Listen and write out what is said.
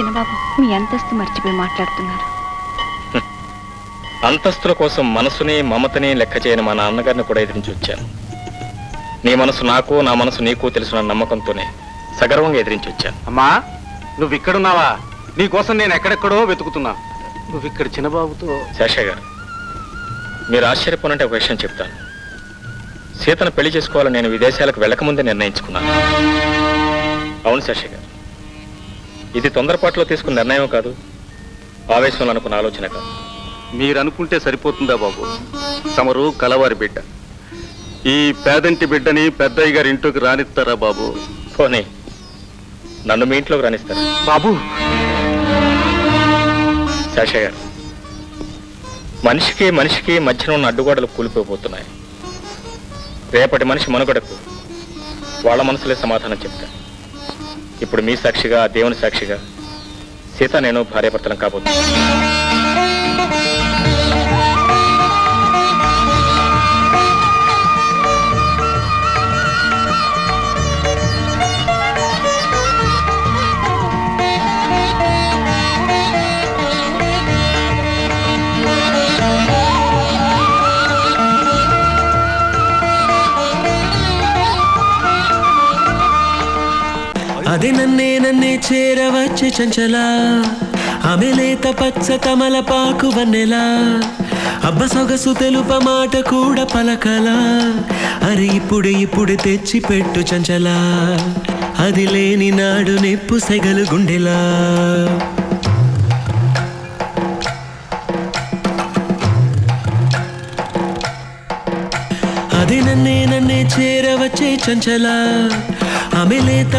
చిన్నబాబు, మీ అంతస్తు మర్చిపోయి మాట్లాడుతున్నారు. అంతస్తుల కోసం మనసుని మమతని లెక్క చేయని మా నాన్నగారిని కూడా ఎదిరించి వచ్చాను. నీ మనసు నాకు, నా మనసు నీకు తెలుసున్న నమ్మకంతోనే సగర్వంగా ఎదిరించి వచ్చాను. అమ్మా, నువ్వు ఇక్కడున్నావా? నీకోసం నేను ఎక్కడెక్కడో వెతుకుతున్నా. నువ్వు ఇక్కడ చిన్నబాబుతో. శేషయ్య గారు, మీరు ఆశ్చర్యపోనంటే ఒక విషయం చెప్తాను. సీతను పెళ్లి చేసుకోవాలని నేను విదేశాలకు వెళ్ళకముందే నిర్ణయించుకున్నాను. అవును శేషయ్య గారు, ఇది తొందరపాటులో తీసుకున్న నిర్ణయం కాదు, ఆవేశంలో అనుకున్న ఆలోచన కాదు. మీరు అనుకుంటే సరిపోతుందా బాబు? తమరు కలవారి బిడ్డ. ఈ పేదంటి బిడ్డని పెద్దయ్య గారి ఇంట్లోకి రానిస్తారా బాబు? పోనీ నన్ను మీ ఇంట్లోకి రానిస్తారు బాబు. శేషయ్య గారు, మనిషికి మనిషికి మధ్యన ఉన్న అడ్డుగోడలు కూలిపోతున్నాయి. రేపటి మనిషి మనుగడకు వాళ్ళ మనసులే సమాధానం చెప్తాను. ఇప్పుడు మీ సాక్షిగా, దేవుని సాక్షిగా సీత నేను భార్యాభర్తలం కాబోతున్నాను. అది నన్నే చేరవచ్చే చంచలా, ఆమె లేత పచ్చ తమలపాకు వన్నెలా, అబ్బ సొగసు తెలుప మాట కూడా పలకలా, అరే ఇప్పుడు తెచ్చి పెట్టు చంచలా, అది లేని నాడు నెప్పు సెగలు గుండెలా. అది నన్నే చేరవచ్చే చంచలా, ఆమె లేత